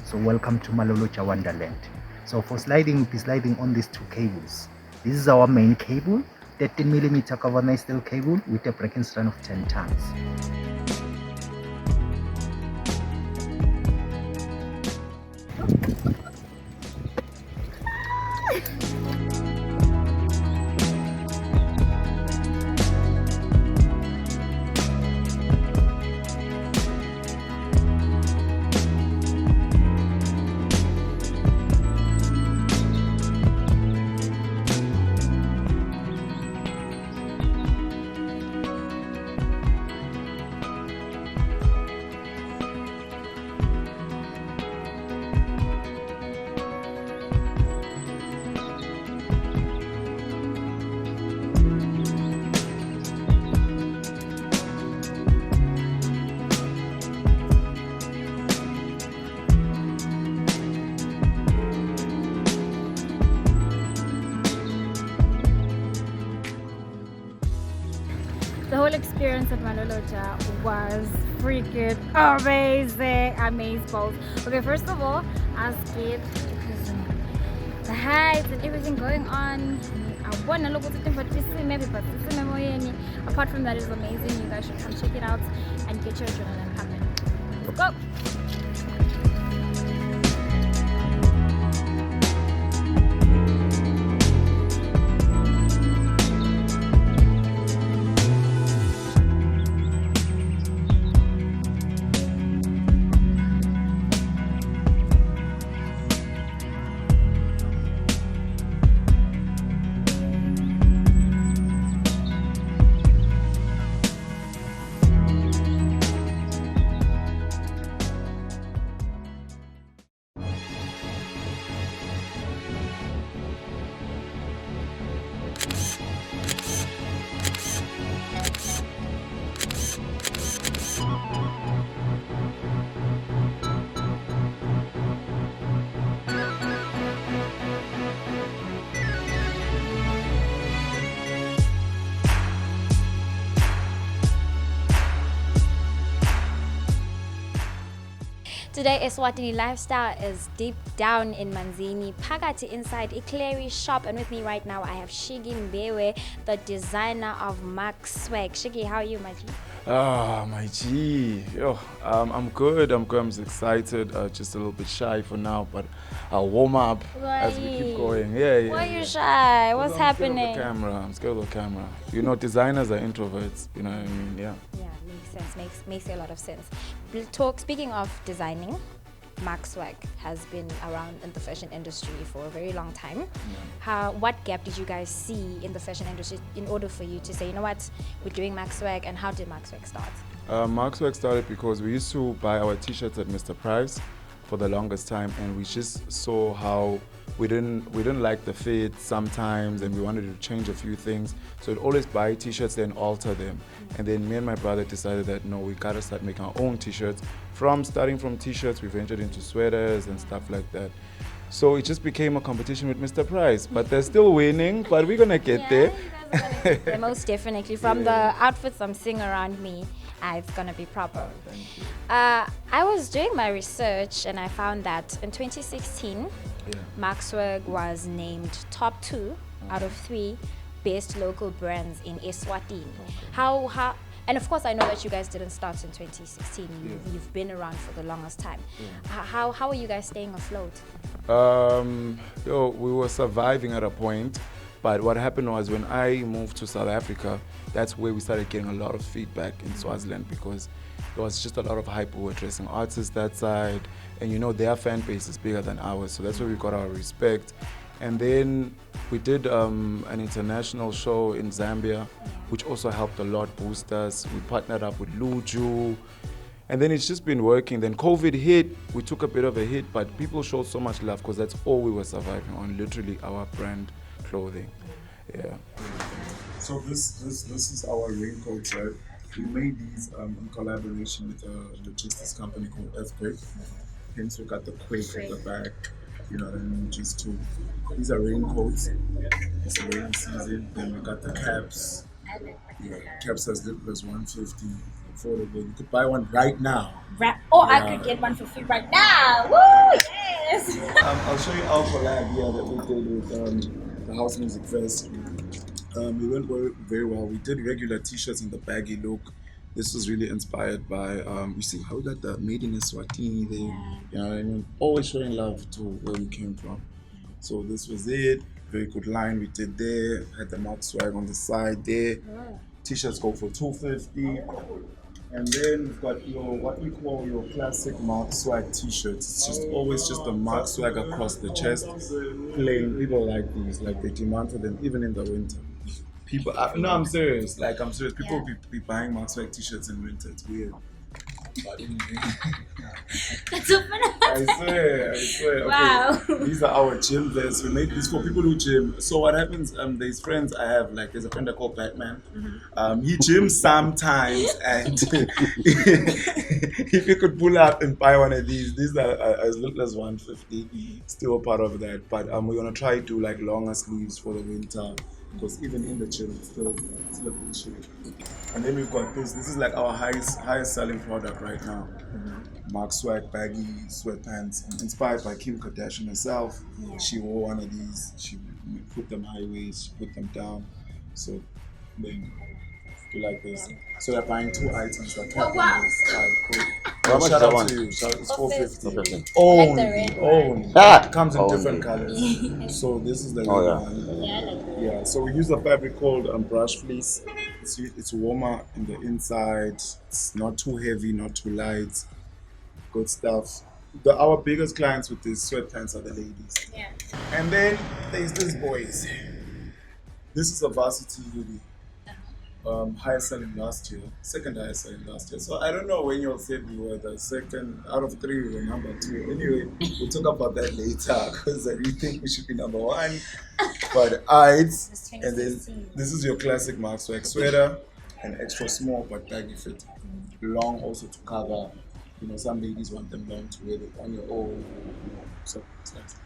So welcome to Malolocha Wonderland. So for sliding, we'll be sliding on these two cables. This is our main cable, 13mm carbon steel cable with a breaking strength of 10 tons. The whole experience at Malolocha was freaking amazing. Amazeballs. Okay, first of all, I was scared because the heights and everything going on. I want to look at it, but apart from that, it's amazing. You guys should come check it out and get your adrenaline pumping. Go! Today, Eswatini Lifestyle is deep down in Manzini, Phakathi inside Eclairy shop, and with me right now I have Shigi Mbewe, the designer of Max Swag. Shigi, how are you, my G? My G. Yo, I'm good. I'm just excited. Just a little bit shy for now, but I'll warm up as we keep going. Yeah. Why are you shy? What's happening? I'm scared of the camera. You know, designers are introverts. You know what I mean? Yeah. Yeah, makes sense. Makes a lot of sense. Speaking of designing, Max Swag has been around in the fashion industry for a very long time. Yeah. What gap did you guys see in the fashion industry in order for you to say, you know what, we're doing Max Swag, and how did Max Swag start? Max Work started because we used to buy our t-shirts at Mr. Price for the longest time, and we just saw how we didn't like the fit sometimes, and we wanted to change a few things. So we'd always buy t-shirts then alter them. And then me and my brother decided that no, we gotta start making our own t-shirts. Starting from t-shirts, we ventured into sweaters and stuff like that. So it just became a competition with Mr. Price, but they're still winning, but we're gonna get there. You guys are gonna get there, most definitely. From the outfits I'm seeing around me, it's gonna be proper. Thank you. I was doing my research and I found that in 2016, Max Swag was named top 2 out of 3 best local brands in Eswatini. How and of course I know that you guys didn't start in 2016. You've been around for the longest time. How are you guys staying afloat? We were surviving at a point, but what happened was when I moved to South Africa, that's where we started getting a lot of feedback in Swaziland, because there was just a lot of hype. We were dressing artists that side, and you know their fan base is bigger than ours, so that's where we got our respect. And then we did an international show in Zambia, which also helped a lot boost us. We partnered up with Luju, and then it's just been working. Then COVID hit, we took a bit of a hit, but people showed so much love because that's all we were surviving on, literally our brand clothing. Yeah. So this is our raincoat, right? We made these in collaboration with a logistics company called Earthquake. Hence we got the quake at the back, you know what I mean, just two. These are raincoats. It's a rainy season. Then we got the caps. Yeah, caps as little as 150. affordable. You could buy one right now. I could get one for free right now. Woo! Yes. I'll show you our collab here that we did with the House Music Fest. It went very well. We did regular t-shirts in the baggy look. This was really inspired by, you see how we got the made in Eswatini there. You know what I mean? Always showing love to where we came from. So this was it. Very good line we did there. Had the Mark swag on the side there. T-shirts go for $250. And then we've got what we call your classic Mark swag t-shirts. It's just always just the Mark swag across the chest. Plain. People like these, like they demand for them even in the winter. People, no, I'm serious. Like I'm serious. People be buying Mark swag t-shirts in winter. It's weird. But anyway. That's so funny. I swear. Okay. Wow. These are our gym vests. We make these for people who gym. So what happens? There's friends I have. Like there's a friend I call Batman. He gyms sometimes, and if you could pull up and buy one of these are as little as $150. Still a part of that. But we're gonna try to do like longer sleeves for the winter. Because even in the gym, it's still a bit chilly. And then we've got this. This is like our highest selling product right now. Mark swag baggy sweatpants, inspired by Kim Kardashian herself. She wore one of these. She put them high waist. She put them down. So then you like this. So they're buying 2 items. They're capping this. Cool. How much Shout is that out one? to you. It's $450. Only. Only. Ah! It comes in Only. different colors. So this is the red Oh, yeah. one. Yeah, I like that. Yeah, so we use a fabric called brush fleece. It's warmer in the inside. It's not too heavy, not too light. Good stuff. Our biggest clients with these sweatpants are the ladies. Yeah. And then there's these boys. This is a varsity hoodie. Highest selling last year, second highest selling last year. So I don't know when you said we were the second out of 3, we were number 2. Anyway, we'll talk about that later because I really think we should be number 1. But It's and then 2016. this is your classic Mark swag sweater, an extra small but baggy fit, long also to cover. You know, some ladies want them long to wear it on your own. So it's nice.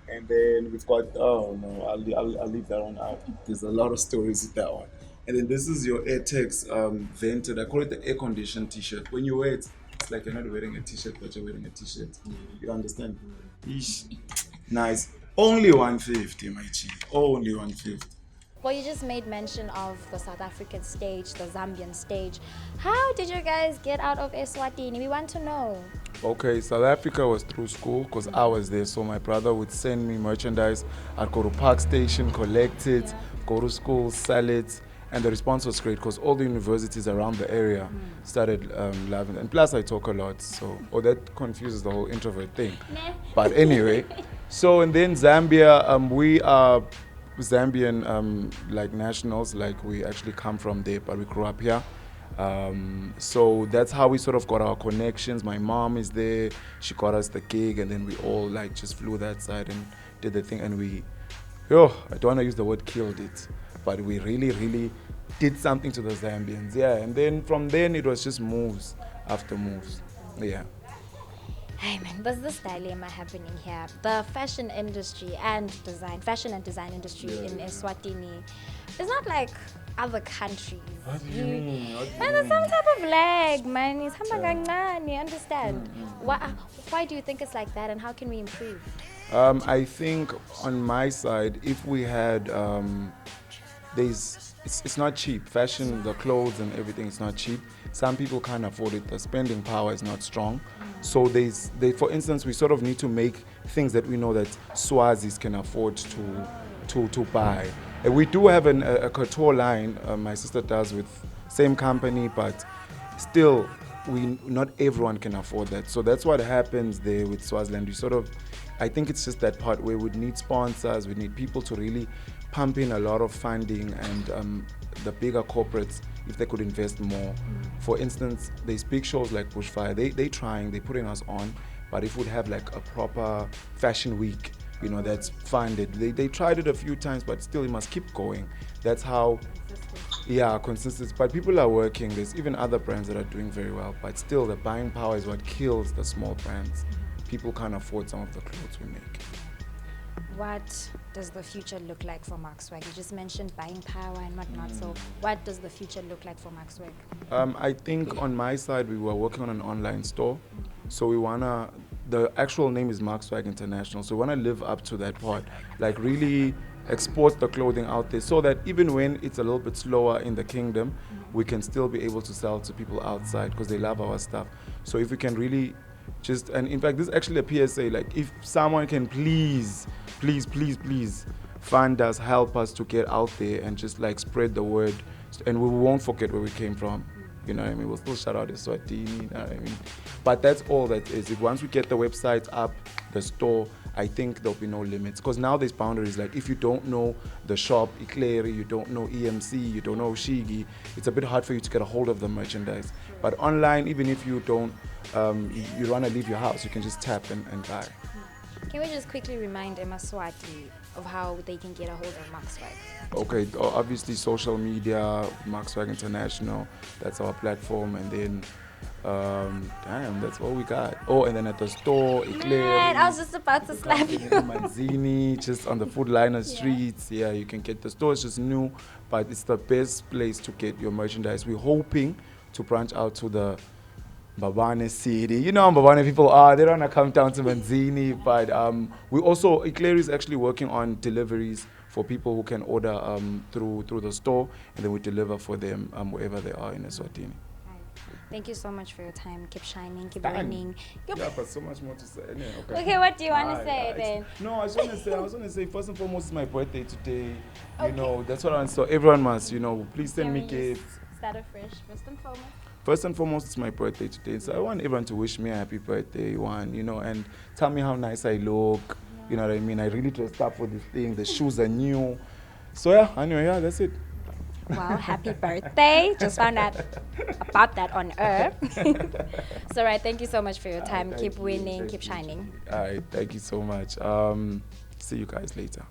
And then we've got I'll leave that one out. There's a lot of stories with that one. And then this is your Airtex vented. I call it the air conditioned t-shirt. When you wear it, it's like you're not wearing a t-shirt, but you're wearing a t-shirt. You understand? Eesh. Nice. Only $150, my G. Only $150. Well, you just made mention of the South African stage, the Zambian stage. How did you guys get out of Eswatini? We want to know. Okay, South Africa was through school because I was there. So my brother would send me merchandise. I'd go to Park Station, collect it, go to school, sell it. And the response was great because all the universities around the area started loving it. And plus I talk a lot, so that confuses the whole introvert thing. But anyway, so and then Zambia, we are Zambian like nationals, like we actually come from there, but we grew up here. So that's how we sort of got our connections. My mom is there, she got us the gig, and then we all like just flew that side and did the thing, and we, I don't want to use the word killed it, but we really did something to the Zambians, yeah. And then from then it was just moves after moves, yeah. Hey man, there's this dilemma happening here. The fashion industry and fashion and design industry in Eswatini is not like other countries. What do you mean? Man, there's some type of lag, man. It's you understand? Why do you think it's like that, and how can we improve? I think on my side, if we had, it's not cheap. Fashion, the clothes and everything is not cheap. Some people can't afford it. The spending power is not strong. So for instance, we sort of need to make things that we know that Swazis can afford to buy. And we do have a couture line, my sister does with same company, but still, not everyone can afford that. So that's what happens there with Swaziland. We sort of, I think it's just that part where we need sponsors, we need people to really pump in a lot of funding, and the bigger corporates, if they could invest more. For instance, there's big shows like Bushfire, they're putting us on, but if we'd have like a proper fashion week, you know, that's funded. They tried it a few times, but still it must keep going. That's how, consistency. But people are working. There's even other brands that are doing very well, but still the buying power is what kills the small brands. People can't afford some of the clothes we make. What does the future look like for Maxwag? You just mentioned buying power and whatnot. So what does the future look like for Maxwag? I think on my side, we were working on an online store. So the actual name is Maxwag International. So we wanna live up to that part, like really export the clothing out there so that even when it's a little bit slower in the kingdom, we can still be able to sell to people outside because they love our stuff. So if we can really and in fact, this is actually a PSA, like if someone can please fund us, help us to get out there and just like spread the word, and we won't forget where we came from. You know what I mean? We'll still shout out Eswatini, you know what I mean? But that's all that is. If once we get the website up, the store, I think there'll be no limits. Because now there's boundaries. Like if you don't know the shop, Ikleri, you don't know EMC, you don't know Shigi, it's a bit hard for you to get a hold of the merchandise. But online, even if you don't, you want to leave your house, you can just tap and buy. Can we just quickly remind Eswatini of how they can get a hold of Maxwag? Okay, obviously social media, Maxwag International, that's our platform, and then that's all we got. Oh, and then at the store, Man, I was just about to slap you. Manzini, just on the Food Liner streets. Yeah, you can get the store. It's just new, but it's the best place to get your merchandise. We're hoping to branch out to the Mbabane city. You know how Mbabane people are. They don't want to come down to Manzini, but we also, Ikleri is actually working on deliveries for people who can order through the store, and then we deliver for them wherever they are in Eswatini. Thank you so much for your time. Keep shining, keep Bang. winning. Yeah, but so much more to say. Anyway, okay. Okay, what do you want to say then? No, I was want to say, first and foremost, it's my birthday today. You know, that's what I want. So everyone must, please send me gifts. Start afresh, first and foremost. First and foremost, it's my birthday today. So I want everyone to wish me a happy birthday, and tell me how nice I look. You know what I mean? I really dressed up for this thing. The shoes are new. So anyway, that's it. Wow, happy birthday. Just found out about that on air. So, right, thank you so much for your time. Keep winning, keep shining. All right, thank you so much. See you guys later.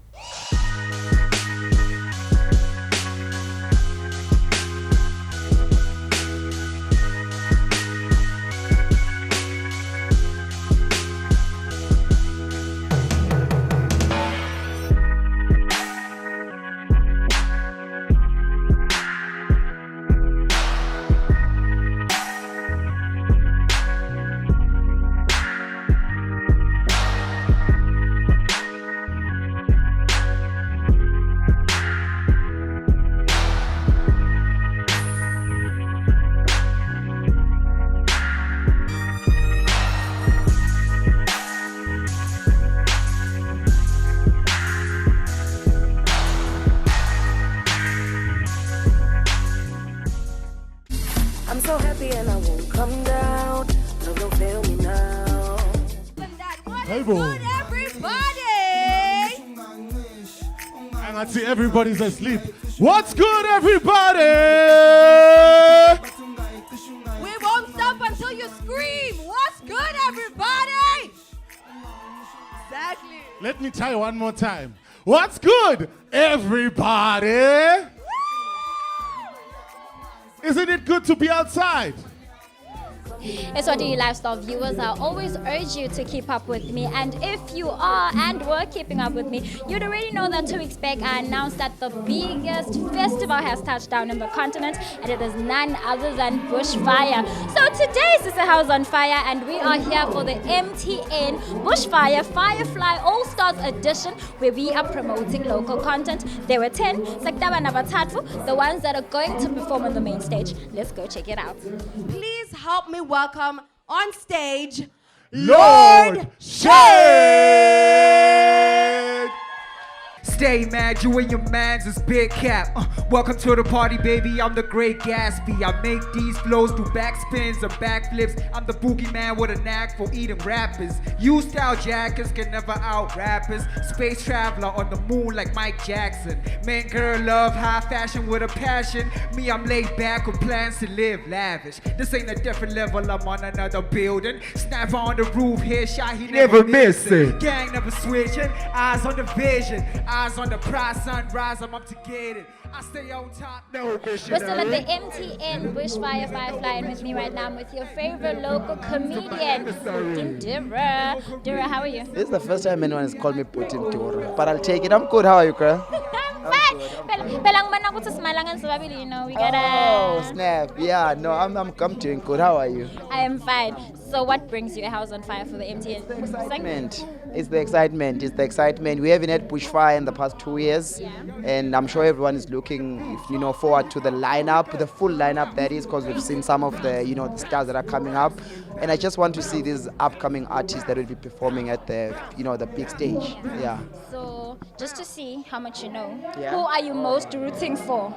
I'm so happy and I won't come down. Love don't fail me now. Hey, boy. Everybody! And I see everybody's asleep. What's good, everybody? We won't stop until you scream. What's good, everybody? Exactly. Let me try one more time. What's good, everybody? Isn't it good to be outside? Eswatini Lifestyle viewers, I always urge you to keep up with me, and if you are and were keeping up with me, you'd already know that 2 weeks back I announced that the biggest festival has touched down in the continent, and it is none other than Bushfire. So today Sister House on Fire, and we are here for the MTN Bushfire Firefly All-Stars Edition, where we are promoting local content. There were 10, Saktaba Nabatatu, the ones that are going to perform on the main stage. Let's go check it out. Please help me welcome on stage Lord Shade! Stay mad, you and your mans is big cap. Welcome to the party, baby. I'm the great Gatsby. I make these flows do backspins or backflips. I'm the boogeyman with a knack for eating rappers. You style jackers can never out rappers. Space traveler on the moon like Mike Jackson. Man, girl, love high fashion with a passion. Me, I'm laid back with plans to live lavish. This ain't a different level, I'm on another building. Sniper on the roof, headshot, he never missing. Gang never switching, eyes on the vision. Eyes eyes on the prize, sunrise, I'm up to get it. I stay on top, no mission. We're still at the MTN Bushfire Firefly, and with me right now I'm with your favorite local comedian, Putin Dira. Dira, how are you? This is the first time anyone has called me Putin Dora, but I'll take it. I'm good. How are you, girl? I'm fine. Pelang man ako sa Smalangan sa Babili, you know, we gotta... Oh, snap. Yeah, no, I'm doing good. How are you? I am fine. So what brings your house on fire for the MTN? It's the excitement. It's the excitement. We haven't had Bushfire in the past 2 years, and I'm sure everyone is looking, forward to the lineup, the full lineup that is, because we've seen some of the, the stars that are coming up, and I just want to see these upcoming artists that will be performing at the, the big stage. Yeah. So just to see how much you know, Yeah. who are you most rooting for?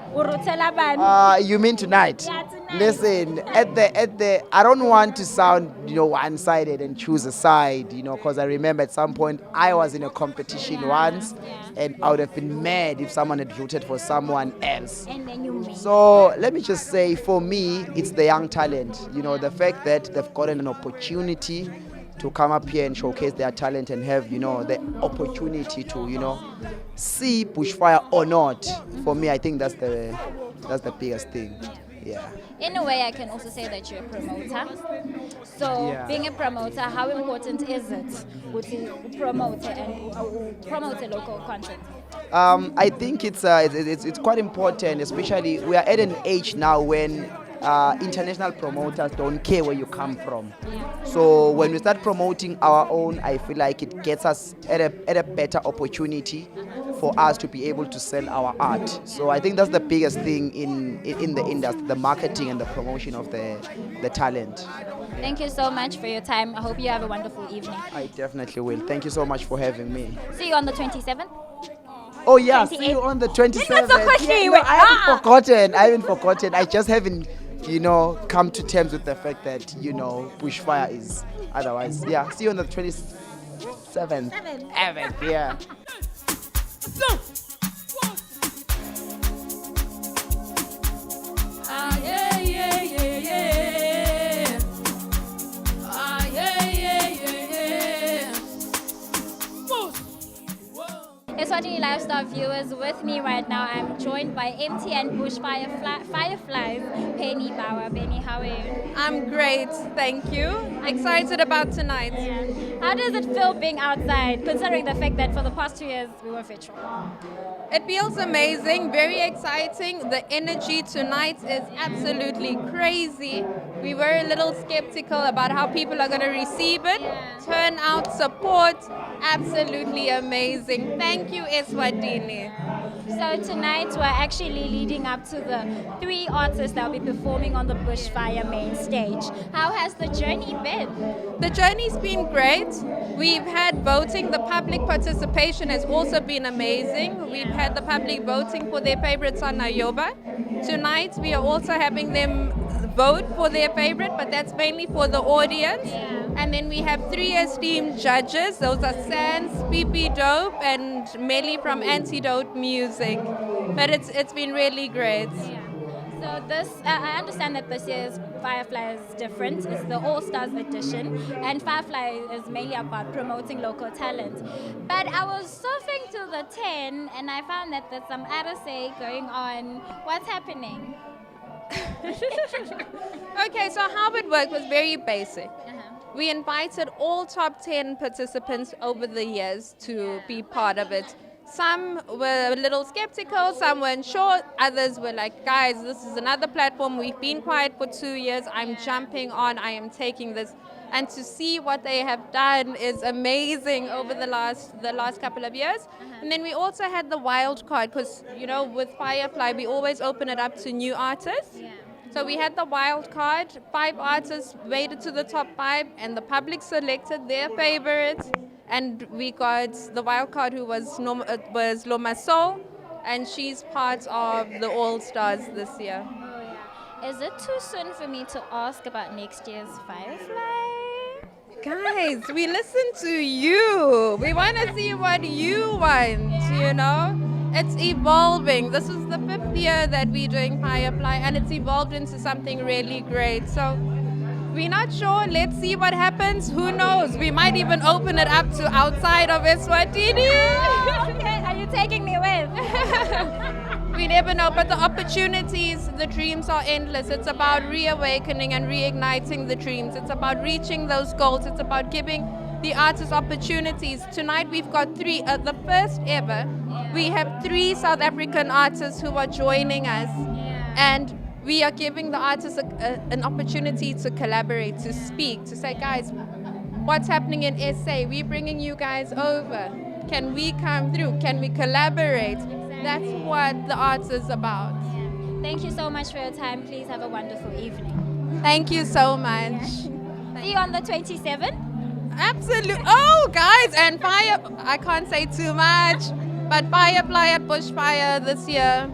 You mean tonight? Yeah, tonight. Listen, at the I don't want to sound one-sided and choose a side, because I remember at some point I was in a competition once, and I would have been mad if someone had rooted for someone else. And then you win. So let me just say, for me, it's the young talent. The fact that they've gotten an opportunity to come up here and showcase their talent and have, the opportunity to, see Bushfire or not. For me, I think that's the biggest thing. Yeah. In a way, I can also say that you're a promoter. So, being a promoter, how important is it to promote local content? I think it's quite important, especially we are at an age now when international promoters don't care where you come from. So when we start promoting our own, I feel like it gets us at a better opportunity for us to be able to sell our art. So I think that's the biggest thing in the industry, the marketing and the promotion of the talent. Thank you so much for your time. I hope you have a wonderful evening. I definitely will. Thank you so much for having me. See you on the 27th. Oh yeah, see you on the 27th. I haven't forgotten. I just haven't, come to terms with the fact that, Bushfire is otherwise. Yeah, see you on the 27th. Yeah. Eswatini Lifestyle viewers, with me right now, I'm joined by MTN Bushfire Fireflies, Penny Bauer. Penny, how are you? I'm great, thank you. Excited about tonight. How does it feel being outside, considering the fact that for the past 2 years we were virtual? It feels amazing, very exciting. The energy tonight is absolutely crazy. We were a little skeptical about how people are going to receive it. Turnout, support, absolutely amazing. Thank you, Eswatini. So tonight we're actually leading up to the 3 artists that will be performing on the Bushfire main stage. How has the journey been? The journey's been great. We've had voting. The public participation has also been amazing. We've had the public voting for their favorite song, Nayoba. Tonight we are also having them vote for their favorite, but that's mainly for the audience. And then we have 3 esteemed judges. Those are Sans, PP Dope, and Melly from Antidote Music. But it's been really great. So this, I understand that this year's Firefly is different. It's the All-Stars edition, and Firefly is mainly about promoting local talent. But I was surfing to the 10, and I found that there's some RSA going on. What's happening? Okay, so how it worked was very basic. We invited all top 10 participants over the years to be part of it. Some were a little skeptical, some weren't sure, others were like, guys, this is another platform, we've been quiet for 2 years, I'm jumping on, I am taking this. And to see what they have done is amazing over the last couple of years. And then we also had the wild card, because with Firefly we always open it up to new artists. So we had the wild card, 5 artists made it to the top 5, and the public selected their favorites. And we got the wild card, who was Loma Soul, and she's part of the All-Stars this year. Is it too soon for me to ask about next year's Firefly? Guys, we listen to you. We want to see what you want, It's evolving. This is the 5th year that we're doing Firefly, and it's evolved into something really great. So we're not sure. Let's see what happens. Who knows? We might even open it up to outside of Eswatini. Okay, Are you taking me with? We never know, but the opportunities, the dreams are endless. It's about reawakening and reigniting the dreams. It's about reaching those goals. It's about giving the artists opportunities. Tonight we've got three, the first ever. We have 3 South African artists who are joining us. And we are giving the artists an opportunity to collaborate, to speak, to say, guys, what's happening in SA? We're bringing you guys over. Can we come through? Can we collaborate? That's what the arts is about. Thank you so much for your time. Please have a wonderful evening. Thank you so much. See you on the 27th. Absolutely. Oh, guys, and Fire, I can't say too much, but Firefly at Bushfire this year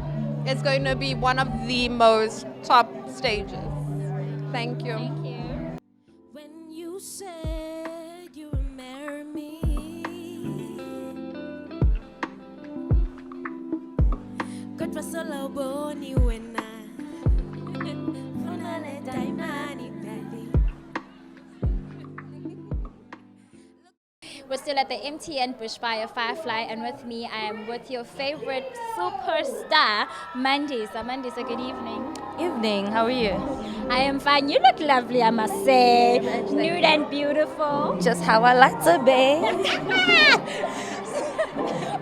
is going to be one of the most top stages. Thank you. Thank you. When you said you would marry me, kodwa solo boni wena funa le daimani baby. We're still at the MTN Bushfire Firefly, and with me, I am with your favorite superstar, Mandisa. Mandisa, good evening. Evening, how are you? I am fine. You look lovely, I must say. Nude and beautiful. Just how I like to be.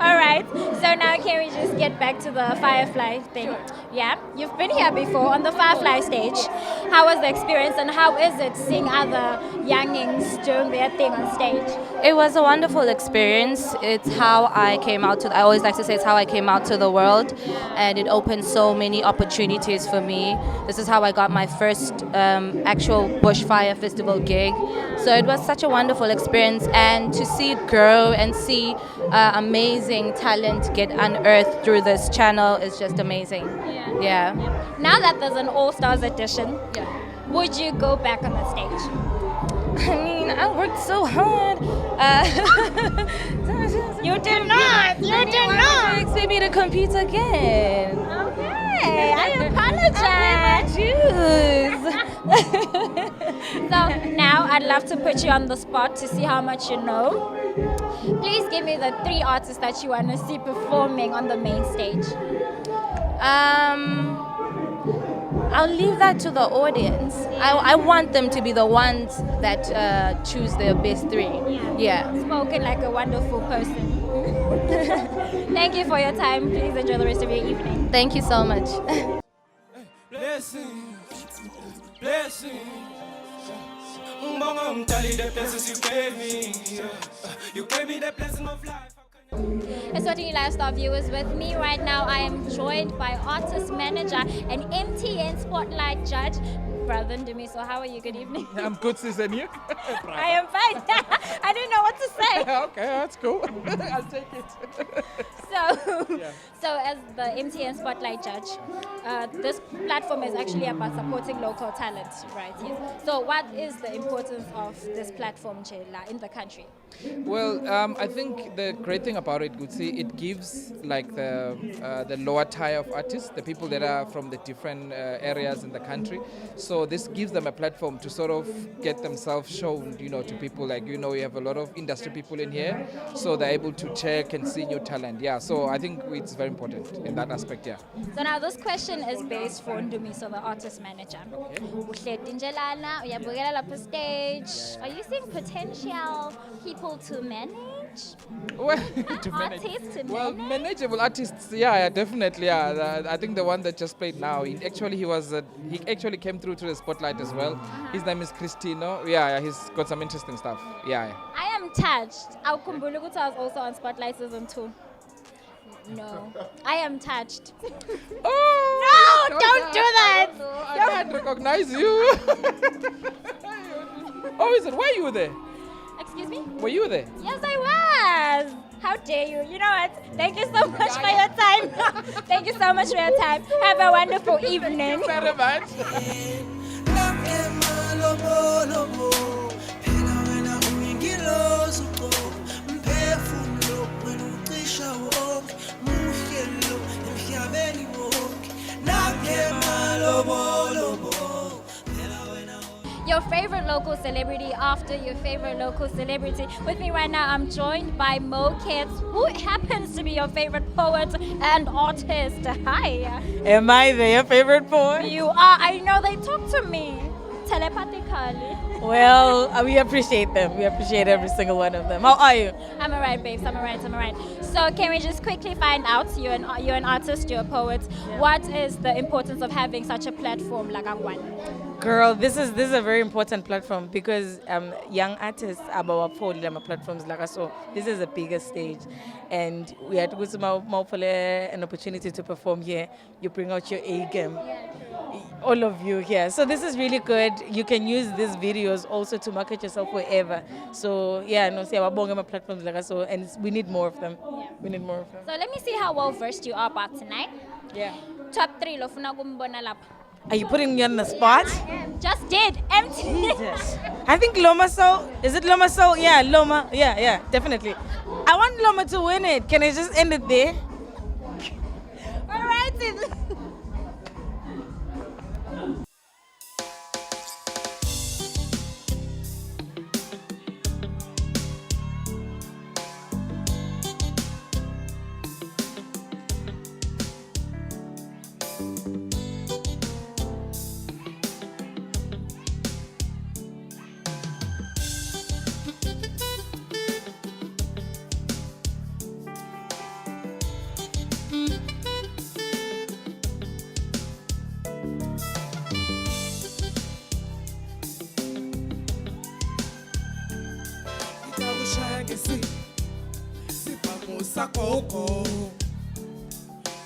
All right. So now can we just get back to the Firefly thing? Sure. Yeah. You've been here before on the Firefly stage. How was the experience, and how is it seeing other youngings doing their thing on stage? It was a wonderful experience. It's how I came out to, I always like to say it's how I came out to the world, and it opened so many opportunities for me. This is how I got my first actual Bushfire Festival gig. So it was such a wonderful experience, and to see it grow and see amazing talent get unearthed through this channel is just amazing. Yeah. Now that there's an All-Stars edition, would you go back on the stage? I mean, I worked so hard. You did not. You did not. Expect me to compete again. Okay, I apologize. So now I'd love to put you on the spot to see how much you know. Please give me the 3 artists that you want to see performing on the main stage. I'll leave that to the audience. I want them to be the ones that choose their best 3. Yeah. Spoken like a wonderful person. Thank you for your time. Please enjoy the rest of your evening. Thank you so much. Blessing, blessing. The blessings you gave me. You gave me the blessing of life. Eswatini Lifestyle viewers, with me right now, I am joined by artist manager and MTN Spotlight judge, Brother Ndumiso. How are you? Good evening. I'm good, sis, and you? I am fine. I didn't know what to say. Okay, that's cool. I'll take it. So as the MTN Spotlight judge, this platform is actually about supporting local talent, right? Yes. So what is the importance of this platform, Chela, in the country? Well, I think the great thing about it, Gutsi, it gives like the lower tier of artists, the people that are from the different areas in the country. So this gives them a platform to sort of get themselves shown, to people like, we have a lot of industry people in here, so they're able to check and see new talent. Yeah, so I think it's very important in that aspect, yeah. So now this question is based for Ndumiso, the artist manager. Stage. Are you seeing potential people to manage? Well, artists to well, manage? manageable artists, yeah, definitely, yeah. I think the one that just played now, he actually came through to the spotlight as well. His name is Cristino. Yeah, he's got some interesting stuff. Yeah. I am touched. Our Kumbulukuta was also on Spotlight Season 2. No, I am touched. Oh, no, don't do that. I can't recognize you. Oh, is it? Were you there? Excuse me? Were you there? Yes, I was. How dare you? You know what? Thank you so much for your time. Thank you so much for your time. Have a wonderful evening. Thank you very much. Your favorite local celebrity after your favorite local celebrity. With me right now, I'm joined by Mo Kids, who happens to be your favorite poet and artist. Hi. Am I their favorite poet? You are. I know they talk to me telepathically. Well, we appreciate them. We appreciate every single one of them. How are you? I'm alright, babes. I'm alright. So can we just quickly find out, you're an artist, you're a poet. Yeah. What is the importance of having such a platform like Angwan? Girl, this is a very important platform because young artists are our platforms like us. So this is a bigger stage, and we had to go to an opportunity to perform here. You bring out your A game. All of you here. So this is really good. You can use these videos also to market yourself wherever. So yeah, no, see our platforms like us, so and we need more of them. Yeah. We need more of them. So let me see how well versed you are about tonight. Yeah. Top 3 lofuna kumbona lapha. Are you putting me on the spot? Yeah, I am. Just did. Jesus. I think Loma so. Is it Loma so? Yeah, Loma. Yeah, definitely. I want Loma to win it. Can I just end it there? All right.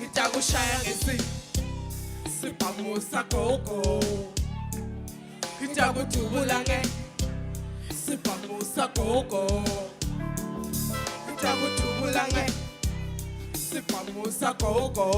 Itakushaya ngesi siphamusa gogo itakudubula nge siphamusa gogo itakudubula nge siphamusa gogo